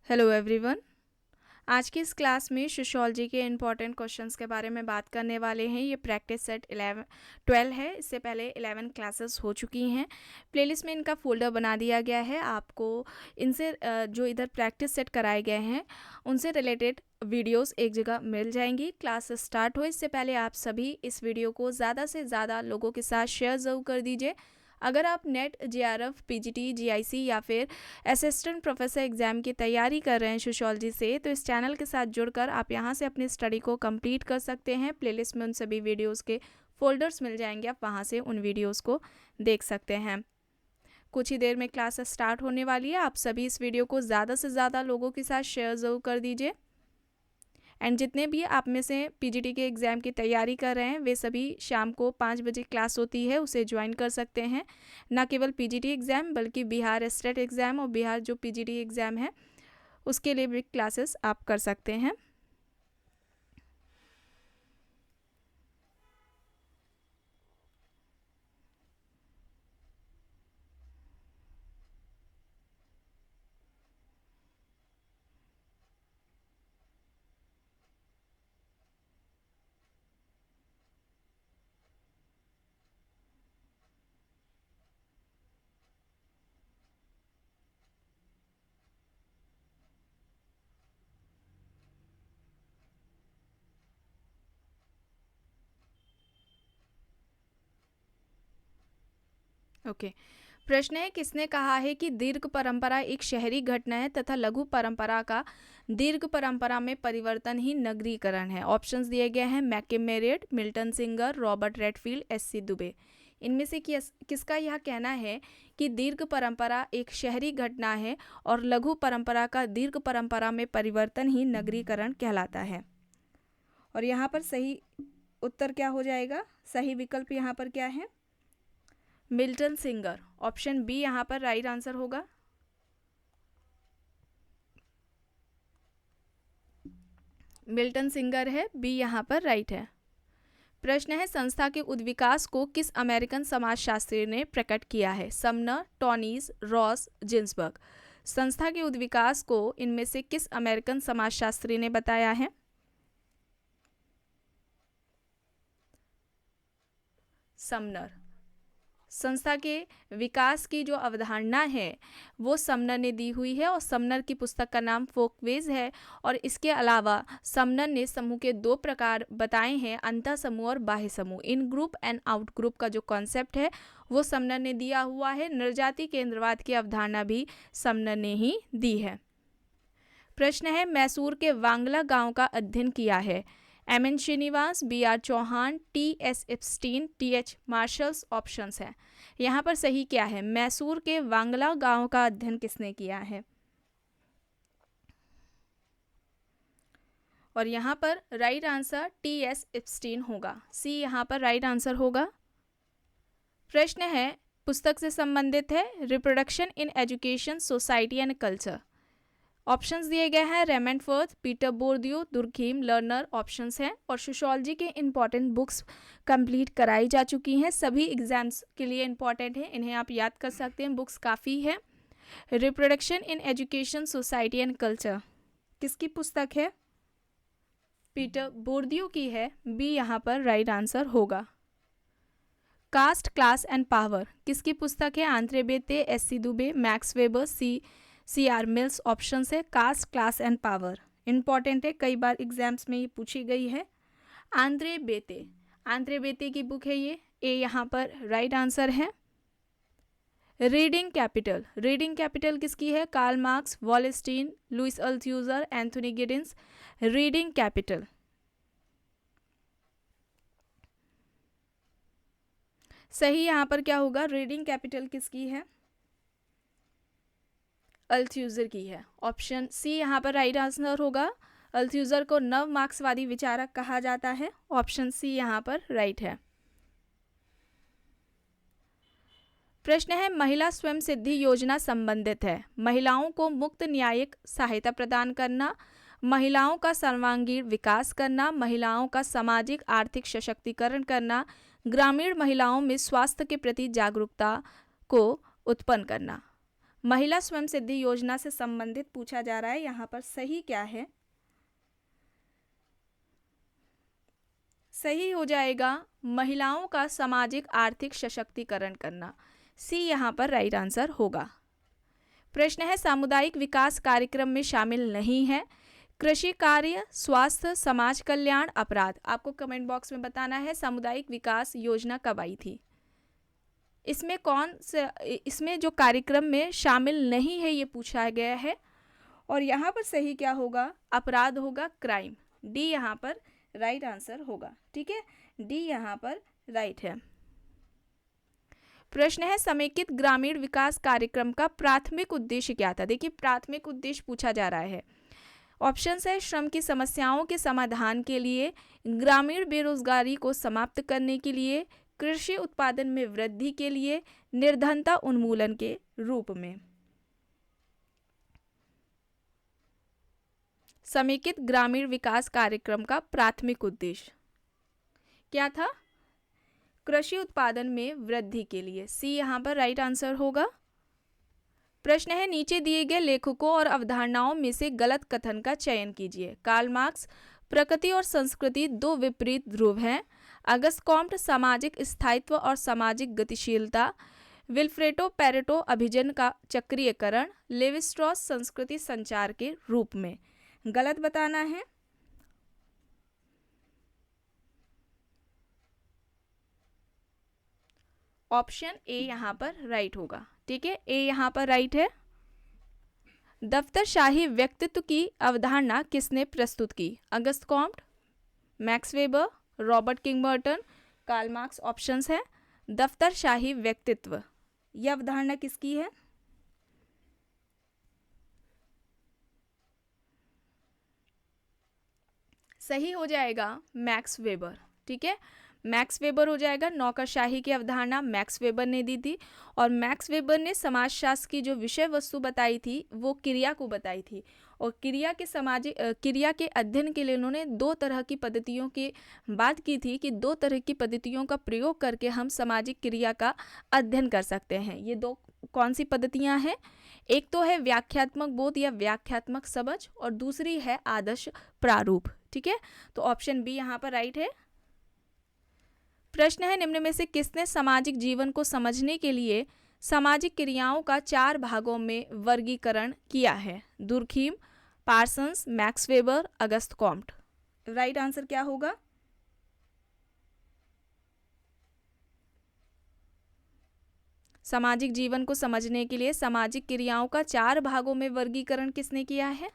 Hello everyone. आज की इस क्लास में सोशियोलॉजी के इम्पॉर्टेंट क्वेश्चंस के बारे में बात करने वाले हैं। ये प्रैक्टिस सेट 12 है। इससे पहले 11 क्लासेस हो चुकी हैं। प्लेलिस्ट में इनका फोल्डर बना दिया गया है। आपको इनसे जो इधर प्रैक्टिस सेट कराए गए हैं उनसे रिलेटेड वीडियोस एक जगह मिल जाएंगी। क्लास स्टार्ट हो इससे पहले आप सभी इस वीडियो को ज़्यादा से ज़्यादा लोगों के साथ शेयर ज़रूर कर दीजिए। अगर आप नेट जेआरएफ पीजीटी जीआईसी या फिर असिस्टेंट प्रोफेसर एग्ज़ाम की तैयारी कर रहे हैं सोशियोलॉजी से, तो इस चैनल के साथ जुड़कर आप यहां से अपनी स्टडी को कंप्लीट कर सकते हैं। प्लेलिस्ट में उन सभी वीडियोस के फोल्डर्स मिल जाएंगे, आप वहां से उन वीडियोस को देख सकते हैं। कुछ ही देर में क्लास स्टार्ट होने वाली है। आप सभी इस वीडियो को ज़्यादा से ज़्यादा लोगों के साथ शेयर ज़रूर कर दीजिए। एंड जितने भी आप में से पीजीटी के एग्ज़ाम की तैयारी कर रहे हैं वे सभी शाम को 5 बजे क्लास होती है, उसे ज्वाइन कर सकते हैं। ना केवल पीजीटी एग्ज़ाम बल्कि बिहार स्टेट एग्ज़ाम और बिहार जो पीजीटी एग्ज़ाम है उसके लिए भी क्लासेस आप कर सकते हैं। ओके। प्रश्न है, किसने कहा है कि दीर्घ परंपरा एक शहरी घटना है तथा लघु परंपरा का दीर्घ परंपरा में परिवर्तन ही नगरीकरण है? ऑप्शंस दिए गए हैं McKim Marriott, Milton Singer, Robert Redfield, S C. Dube. इनमें से किसका यह कहना है कि दीर्घ परंपरा एक शहरी घटना है और लघु परंपरा का दीर्घ परंपरा में परिवर्तन ही नगरीकरण कहलाता है? और यहाँ पर सही उत्तर क्या हो जाएगा? सही विकल्प यहाँ पर क्या है? Milton singer. ऑप्शन बी यहाँ पर राइट आंसर होगा। मिल्टन सिंगर है, बी यहाँ पर राइट है। प्रश्न है, संस्था के उद्विकास को किस अमेरिकन समाजशास्त्री ने प्रकट किया है? Sumner, Tonnies, Ross, Ginsberg. संस्था के उद्विकास को इनमें से किस अमेरिकन समाजशास्त्री ने बताया है? समनर। संस्था के विकास की जो अवधारणा है वो समनर ने दी हुई है और समनर की पुस्तक का नाम फोकवेज है। और इसके अलावा समनर ने समूह के 2 प्रकार बताए हैं, अंतः समूह और बाह्य समूह। इन ग्रुप एंड आउट ग्रुप का जो कॉन्सेप्ट है वो समनर ने दिया हुआ है। नृजाति केंद्रवाद की अवधारणा भी समनर ने ही दी है। प्रश्न है, मैसूर के वांगला गांव का अध्ययन किया है? M N. Srinivas, B R. Chauhan, T S. Epstein, T H. Marshalls. Options हैं। यहाँ पर सही क्या है? मैसूर के वांगला गांव का अध्ययन किसने किया है? और यहाँ पर राइट आंसर टी.एस. एप्स्टीन होगा। सी यहाँ पर राइट आंसर होगा। प्रश्न है, पुस्तक से संबंधित है, reproduction in education, society and culture. Options दिए गए हैं Raymond Firth, Peter Bourdieu, Durkheim, Lerner. Options हैं। और सोशियोलॉजी के इंपॉर्टेंट बुक्स कंप्लीट कराई जा चुकी हैं, सभी एग्जाम्स के लिए इंपॉर्टेंट हैं, इन्हें आप याद कर सकते हैं, बुक्स काफ़ी है। Reproduction in education, society and culture किसकी पुस्तक है? पीटर बोर्दियो की है, बी यहाँ पर राइट आंसर होगा। कास्ट, क्लास एंड पावर किसकी पुस्तक है? Andre Beteille, S C. Dube, Max Weber, C R. Mills. Option है caste, class and power. Important है, कई बार एग्जाम्स में ये पूछी गई है। आंद्रे बेते, आंद्रे बेते की बुक है ये, ए यहाँ पर राइट आंसर है। रीडिंग कैपिटल, रीडिंग कैपिटल किसकी है? Karl Marx, Wallerstein, Louis Althusser, Anthony Giddens. Reading capital सही यहाँ पर क्या होगा? रीडिंग कैपिटल किसकी है? अल्थ्यूजर की है। ऑप्शन सी यहाँ पर राइट आंसर होगा। अल्थ्यूजर को नव मार्क्सवादी विचारक कहा जाता है। ऑप्शन सी यहाँ पर राइट है। प्रश्न है, महिला स्वयं सिद्धि योजना संबंधित है? महिलाओं को मुक्त न्यायिक सहायता प्रदान करना, महिलाओं का सर्वांगीण विकास करना, महिलाओं का सामाजिक आर्थिक सशक्तिकरण करना, ग्रामीण महिलाओं में स्वास्थ्य के प्रति जागरूकता को उत्पन्न करना। महिला स्वयं सिद्धि योजना से संबंधित पूछा जा रहा है। यहाँ पर सही क्या है? सही हो जाएगा महिलाओं का सामाजिक आर्थिक सशक्तिकरण करना। सी यहाँ पर राइट आंसर होगा। प्रश्न है सामुदायिक विकास कार्यक्रम में शामिल नहीं है कृषि कार्य, स्वास्थ्य, समाज कल्याण, अपराध। आपको कमेंट बॉक्स में बताना है सामुदायिक विकास योजना कब आई थी। इसमें जो कार्यक्रम में शामिल नहीं है ये पूछा गया है। और यहाँ पर सही क्या होगा? अपराध होगा, क्राइम। डी यहाँ पर राइट आंसर होगा। ठीक है, डी यहाँ पर राइट है। प्रश्न है समेकित ग्रामीण विकास कार्यक्रम का प्राथमिक उद्देश्य क्या था? देखिए प्राथमिक उद्देश्य पूछा जा रहा है। ऑप्शन है श्रम की समस्याओं के समाधान के लिए, ग्रामीण बेरोजगारी को समाप्त करने के लिए, कृषि उत्पादन में वृद्धि के लिए, निर्धनता उन्मूलन के रूप में। समेकित ग्रामीण विकास कार्यक्रम का प्राथमिक उद्देश्य क्या था? कृषि उत्पादन में वृद्धि के लिए। सी यहाँ पर राइट आंसर होगा। प्रश्न है नीचे दिए गए लेखकों और अवधारणाओं में से गलत कथन का चयन कीजिए। कार्ल मार्क्स, प्रकृति और संस्कृति दो विपरीत ध्रुव हैं। अगस्त कॉम्ट, सामाजिक स्थायित्व और सामाजिक गतिशीलता। विल्फ्रेडो पेरेटो, अभिजन का चक्रीयकरण। लेवी स्ट्रॉस, संस्कृति संचार के रूप में। गलत बताना है। ऑप्शन ए यहाँ पर राइट होगा। ठीक है, ए यहाँ पर राइट है। दफ्तरशाही व्यक्तित्व की अवधारणा किसने प्रस्तुत की? August Comte, Max Weber, Robert Kingberton, Karl Marx. Options है दफ्तरशाही व्यक्तित्व, यह अवधारणा किसकी है? सही हो जाएगा मैक्स वेबर। ठीक है, मैक्स वेबर हो जाएगा। नौकरशाही की अवधारणा मैक्स वेबर ने दी थी और मैक्स वेबर ने समाजशास्त्र की जो विषय वस्तु बताई थी वो क्रिया को बताई थी। और क्रिया के अध्ययन के लिए उन्होंने दो तरह की पद्धतियों की बात की थी कि दो तरह की पद्धतियों का प्रयोग करके हम सामाजिक क्रिया का अध्ययन कर सकते हैं। ये दो कौन सी पद्धतियां हैं? एक तो है व्याख्यात्मक बोध या व्याख्यात्मक समझ और दूसरी है आदर्श प्रारूप। ठीक है, तो ऑप्शन बी यहाँ पर राइट है। प्रश्न है निम्न में से किसने सामाजिक जीवन को समझने के लिए सामाजिक क्रियाओं का 4 भागों में वर्गीकरण किया है? Durkheim, Parsons, max weber, Auguste Comte. Right answer क्या होगा? सामाजिक जीवन को समझने के लिए सामाजिक क्रियाओं का 4 भागों में वर्गीकरण किसने किया है?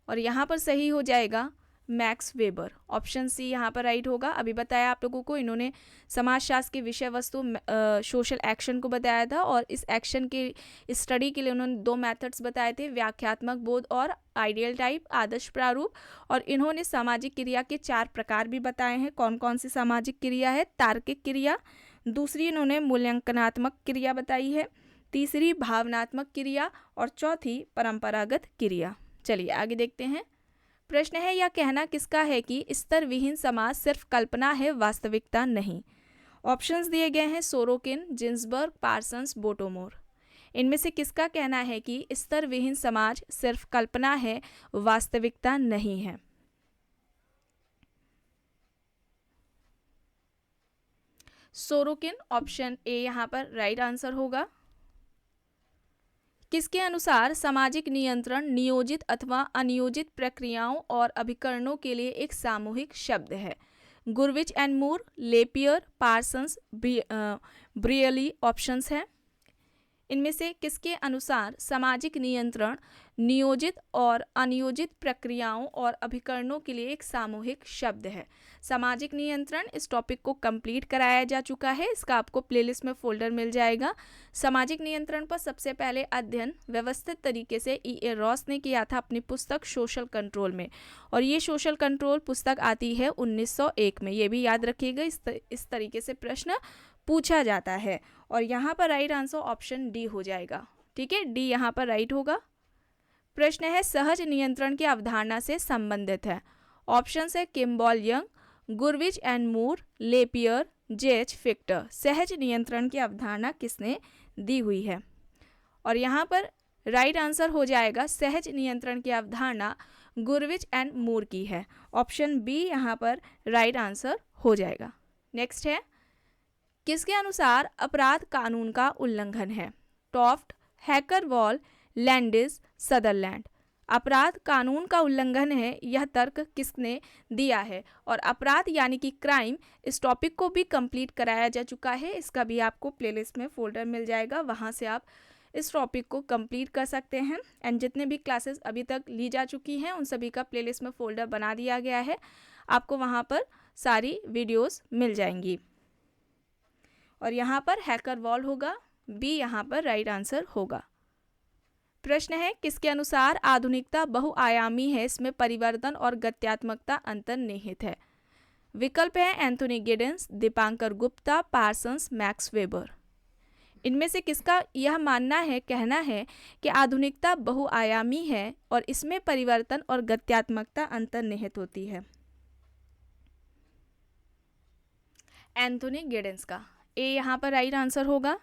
और यहाँ पर सही हो जाएगा मैक्स वेबर। ऑप्शन सी यहाँ पर राइट होगा। अभी बताया आप लोगों को, इन्होंने समाजशास्त्र की विषय वस्तु सोशल एक्शन को बताया था और इस एक्शन के स्टडी के लिए उन्होंने 2 मेथड्स बताए थे, व्याख्यात्मक बोध और आइडियल टाइप, आदर्श प्रारूप। और इन्होंने सामाजिक क्रिया के 4 प्रकार भी बताए हैं। कौन कौन सी सामाजिक क्रिया है? तार्किक क्रिया, दूसरी इन्होंने मूल्यांकनात्मक क्रिया बताई है, तीसरी भावनात्मक क्रिया और चौथी परंपरागत क्रिया। चलिए आगे देखते हैं। प्रश्न है यह कहना किसका है कि स्तर विहीन समाज सिर्फ कल्पना है, वास्तविकता नहीं? ऑप्शंस दिए गए हैं सोरोकिन, जिन्सबर्ग, पार्सन्स, बोटोमोर। इनमें से किसका कहना है कि स्तर विहीन समाज सिर्फ कल्पना है, वास्तविकता नहीं है? सोरोकिन, ऑप्शन ए यहाँ पर राइट आंसर होगा। किसके अनुसार सामाजिक नियंत्रण नियोजित अथवा अनियोजित प्रक्रियाओं और अभिकरणों के लिए एक सामूहिक शब्द है? Gurvitch and Moore, Lapiere, Parsons, Brierly. Options हैं। इनमें से किसके अनुसार सामाजिक नियंत्रण नियोजित और अनियोजित प्रक्रियाओं और अभिकरणों के लिए एक सामूहिक शब्द है? सामाजिक नियंत्रण, इस टॉपिक को कंप्लीट कराया जा चुका है, इसका आपको प्लेलिस्ट में फोल्डर मिल जाएगा। सामाजिक नियंत्रण पर सबसे पहले अध्ययन व्यवस्थित तरीके से E.A. रॉस ने किया था अपनी पुस्तक सोशल कंट्रोल में, और ये सोशल कंट्रोल पुस्तक आती है 1901 में। ये भी याद रखिएगा, इस तरीके से प्रश्न पूछा जाता है। और यहाँ पर राइट आंसर ऑप्शन डी हो जाएगा। ठीक है, डी यहाँ पर राइट होगा। प्रश्न है सहज नियंत्रण की अवधारणा से संबंधित है? ऑप्शन है Kimball Young, Gurvitch and Moore, Lapiere, J.H. Fichter, सहज नियंत्रण की अवधारणा किसने दी हुई है? और यहाँ पर राइट आंसर हो जाएगा सहज नियंत्रण की अवधारणा गुरविच एंड मूर की है। ऑप्शन बी यहाँ पर राइट आंसर हो जाएगा। नेक्स्ट है, किसके अनुसार अपराध कानून का उल्लंघन है? टॉफ्ट, हैकरवॉल, लैंडिस, सदरलैंड। अपराध कानून का उल्लंघन है, यह तर्क किसने दिया है? और अपराध यानी कि क्राइम, इस टॉपिक को भी कंप्लीट कराया जा चुका है, इसका भी आपको प्लेलिस्ट में फोल्डर मिल जाएगा, वहाँ से आप इस टॉपिक को कंप्लीट कर सकते हैं। एंड जितने भी क्लासेस अभी तक ली जा चुकी हैं उन सभी का प्लेलिस्ट में फोल्डर बना दिया गया है, आपको वहाँ पर सारी वीडियोस मिल जाएंगी। और यहाँ पर हैकर वॉल होगा, बी यहाँ पर राइट आंसर होगा। प्रश्न है, किसके अनुसार आधुनिकता बहुआयामी है, इसमें परिवर्तन और गत्यात्मकता अंतर्निहित है? विकल्प है Anthony Giddens, Dipankar Gupta, Parsons, max weber. इनमें से किसका यह मानना है, कहना है कि आधुनिकता बहुआयामी है और इसमें परिवर्तन और गत्यात्मकता अंतर्निहित होती है? एंथोनी गिडेंस का ए यहाँ पर राइट आंसर होगा।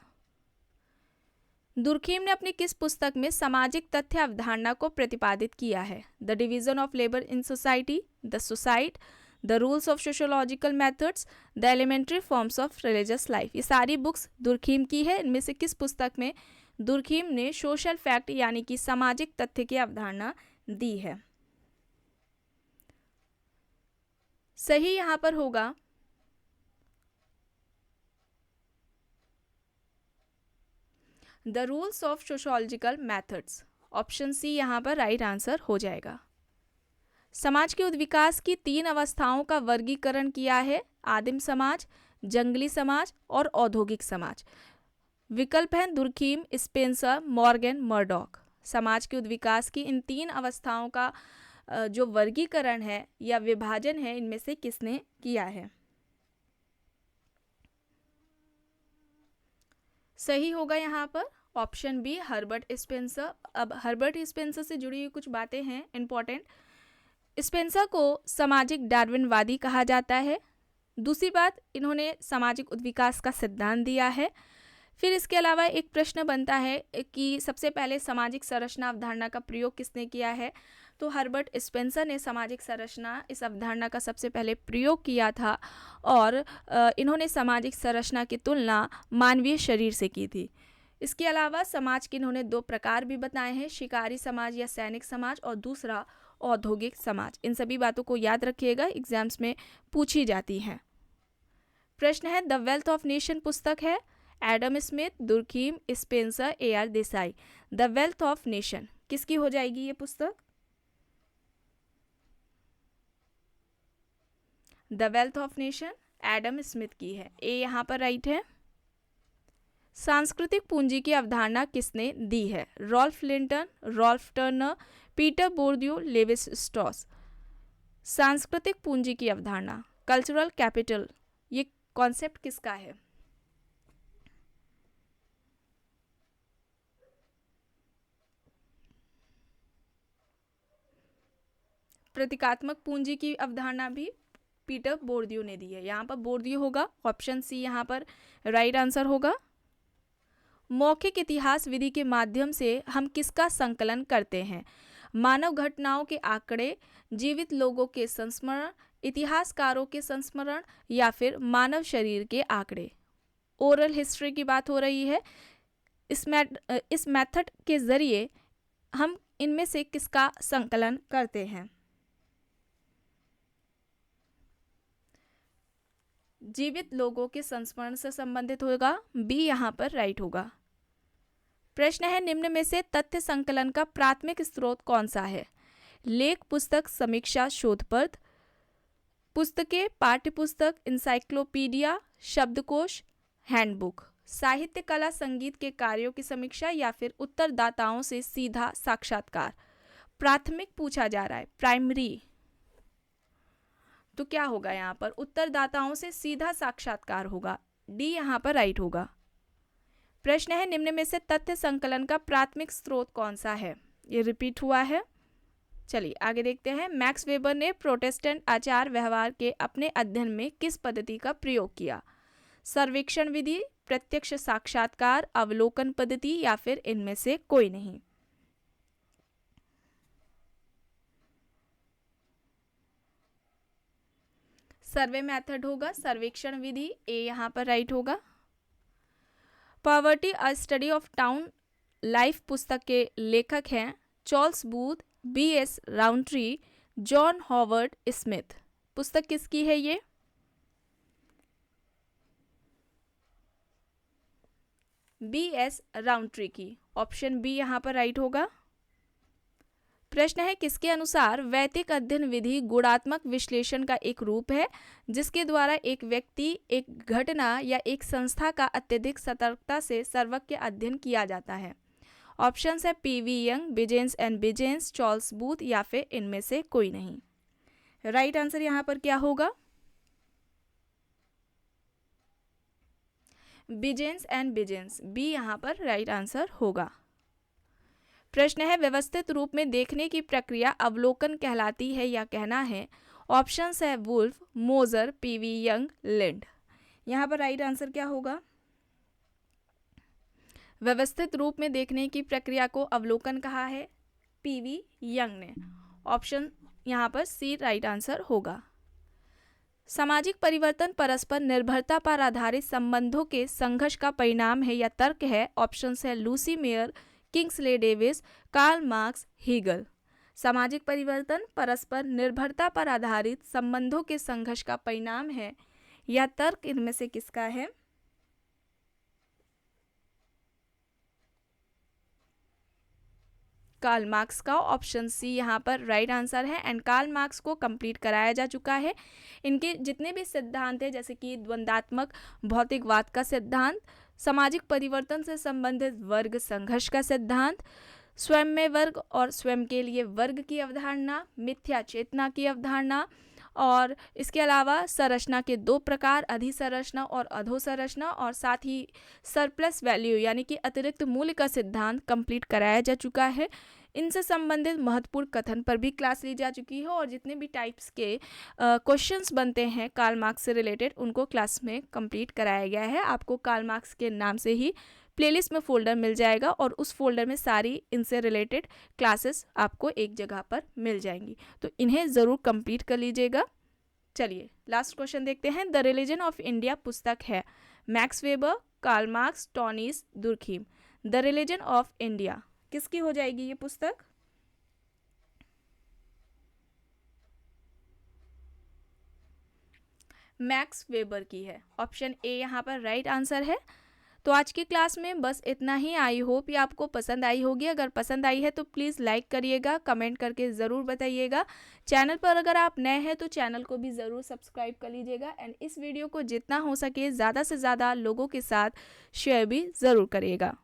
दुर्खीम ने अपनी किस पुस्तक में सामाजिक तथ्य अवधारणा को प्रतिपादित किया है? The division of labour in society, the suicide, the rules of sociological methods, the elementary forms of religious life. ये सारी बुक्स दुर्खीम की है। इनमें से किस पुस्तक में दुर्खीम ने सोशल फैक्ट यानी कि सामाजिक तथ्य की अवधारणा दी है? सही यहाँ पर होगा the rules of sociological methods. Option C यहाँ पर राइट आंसर हो जाएगा। समाज के उद्विकास की 3 अवस्थाओं का वर्गीकरण किया है? आदिम समाज, जंगली समाज और औद्योगिक समाज। विकल्प हैं दुर्खीम, स्पेंसर, मॉर्गन, मर्डॉक। समाज के उद्विकास की इन 3 अवस्थाओं का जो वर्गीकरण है या विभाजन है, इनमें से किसने किया है? सही होगा यहाँ पर ऑप्शन बी, हर्बर्ट स्पेंसर। अब हर्बर्ट स्पेंसर से जुड़ी हुई कुछ बातें हैं इंपॉर्टेंट। स्पेंसर को सामाजिक डार्विनवादी कहा जाता है। दूसरी बात, इन्होंने सामाजिक उद्विकास का सिद्धांत दिया है। फिर इसके अलावा एक प्रश्न बनता है कि सबसे पहले सामाजिक संरचना अवधारणा का प्रयोग किसने किया है? तो हर्बर्ट स्पेंसर ने सामाजिक संरचना इस अवधारणा का सबसे पहले प्रयोग किया था और इन्होंने सामाजिक संरचना की तुलना मानवीय शरीर से की थी। इसके अलावा समाज के इन्होंने 2 प्रकार भी बताए हैं, शिकारी समाज या सैनिक समाज और दूसरा औद्योगिक समाज। इन सभी बातों को याद रखिएगा, एग्जाम्स में पूछी जाती हैं। प्रश्न है, द वेल्थ ऑफ नेशन पुस्तक है? Adam Smith, Durkheim, Spencer, AR Desai. The wealth of nation किसकी हो जाएगी ये पुस्तक? The wealth of nation Adam Smith की है, ए यहाँ पर राइट है। सांस्कृतिक पूंजी की अवधारणा किसने दी है? Ralph Linton, Ralph Turner, Peter Bourdieu, Levis Strauss. सांस्कृतिक पूंजी की अवधारणा, कल्चरल कैपिटल, ये कॉन्सेप्ट किसका है? प्रतीकात्मक पूंजी की अवधारणा भी पीटर बोर्दियो ने दी है, यहाँ पर बोर्दियो होगा। ऑप्शन सी यहाँ पर राइट आंसर होगा। मौखिक इतिहास विधि के माध्यम से हम किसका संकलन करते हैं? मानव घटनाओं के आंकड़े, जीवित लोगों के संस्मरण, इतिहासकारों के संस्मरण या फिर मानव शरीर के आंकड़े। ओरल हिस्ट्री की बात हो रही है। इस मेथड के जरिए हम इनमें से किसका संकलन करते हैं? जीवित लोगों के संस्मरण से संबंधित होगा, बी यहाँ पर राइट होगा। प्रश्न है, निम्न में से तथ्य संकलन का प्राथमिक स्रोत कौन सा है? लेख, पुस्तक, समीक्षा, शोधपत्र, पुस्तकें, पाठ्यपुस्तक, इंसाइक्लोपीडिया, शब्दकोश, हैंडबुक। साहित्य, कला, संगीत के कार्यों की समीक्षा या फिर उत्तरदाताओं से सीधा साक्षात्कार। प्राथमिक पूछा जा रहा है, प्राइमरी, तो क्या होगा यहाँ पर? उत्तरदाताओं से सीधा साक्षात्कार होगा, डी यहाँ पर राइट होगा। प्रश्न है, निम्न में से तथ्य संकलन का प्राथमिक स्रोत कौन सा है? ये रिपीट हुआ है। चलिए आगे देखते हैं। मैक्स वेबर ने प्रोटेस्टेंट आचार व्यवहार के अपने अध्ययन में किस पद्धति का प्रयोग किया? सर्वेक्षण विधि, प्रत्यक्ष साक्षात्कार, अवलोकन पद्धति या फिर इनमें से कोई नहीं। सर्वे मेथड होगा, सर्वेक्षण विधि ए यहाँ पर राइट होगा। Poverty a study of town life पुस्तक के लेखक हैं Charles Booth, B.S. Rowntree, John Howard Smith. पुस्तक किसकी है ये? B.S. राउंट्री की। ऑप्शन बी यहाँ पर राइट होगा। प्रश्न है किसके अनुसार वैयक्तिक अध्ययन विधि गुणात्मक विश्लेषण का एक रूप है जिसके द्वारा एक व्यक्ति, एक घटना या एक संस्था का अत्यधिक सतर्कता से सर्वज्ञ अध्ययन किया जाता है। ऑप्शंस है P.V. Young, Bijens and Bijens, Charles Booth या फिर इनमें से कोई नहीं। राइट आंसर यहाँ पर क्या होगा? बिजेंस एंड बिजेंस, बी यहाँ पर राइट आंसर होगा। प्रश्न है व्यवस्थित रूप में देखने की प्रक्रिया अवलोकन कहलाती है या कहना है। ऑप्शंस है वुल्फ, मोजर, P.V. यंग, लिंड। यहाँ पर राइट आंसर क्या होगा? व्यवस्थित रूप में देखने की प्रक्रिया को अवलोकन कहा है P.V. यंग ने। ऑप्शन यहाँ पर सी राइट आंसर होगा। सामाजिक परिवर्तन परस्पर निर्भरता पर आधारित संबंधों के संघर्ष का परिणाम है या तर्क है। ऑप्शंस है Lucy Mair, Kingsley Davis, Karl Marx, Hegel. सामाजिक परिवर्तन परस्पर निर्भरता पर आधारित संबंधों के संघर्ष का परिणाम है या तर्क इनमें से किसका है? कार्ल मार्क्स का। ऑप्शन सी यहाँ पर राइट आंसर है। एंड कार्ल मार्क्स को कंप्लीट कराया जा चुका है। इनके जितने भी सिद्धांत हैं जैसे कि द्वंद्वात्मक भौतिकवाद का सिद्धांत, सामाजिक परिवर्तन से संबंधित वर्ग संघर्ष का सिद्धांत, स्वयं में वर्ग और स्वयं के लिए वर्ग की अवधारणा, मिथ्या चेतना की अवधारणा, और इसके अलावा संरचना के दो प्रकार, अधिसंरचना और अधोसंरचना, और साथ ही सरप्लस वैल्यू यानी कि अतिरिक्त मूल्य का सिद्धांत कंप्लीट कराया जा चुका है। इनसे संबंधित महत्वपूर्ण कथन पर भी क्लास ली जा चुकी है और जितने भी टाइप्स के क्वेश्चंस बनते हैं कार्ल मार्क्स से रिलेटेड उनको क्लास में कंप्लीट कराया गया है। आपको कार्ल मार्क्स के नाम से ही प्लेलिस्ट में फोल्डर मिल जाएगा और उस फोल्डर में सारी इनसे रिलेटेड क्लासेस आपको एक जगह पर मिल जाएंगी, तो इन्हें ज़रूर कंप्लीट कर लीजिएगा। चलिए लास्ट क्वेश्चन देखते हैं। द रिलीजन ऑफ इंडिया पुस्तक है Max Weber, Karl Marx, Tonnies, Durkheim. The religion of India किसकी हो जाएगी ये पुस्तक? मैक्स वेबर की है। ऑप्शन ए यहाँ पर राइट आंसर है। तो आज की क्लास में बस इतना ही। आई होप ये आपको पसंद आई होगी। अगर पसंद आई है तो प्लीज़ लाइक करिएगा, कमेंट करके ज़रूर बताइएगा। चैनल पर अगर आप नए हैं तो चैनल को भी ज़रूर सब्सक्राइब कर लीजिएगा एंड इस वीडियो को जितना हो सके ज़्यादा से ज़्यादा लोगों के साथ शेयर भी ज़रूर करिएगा।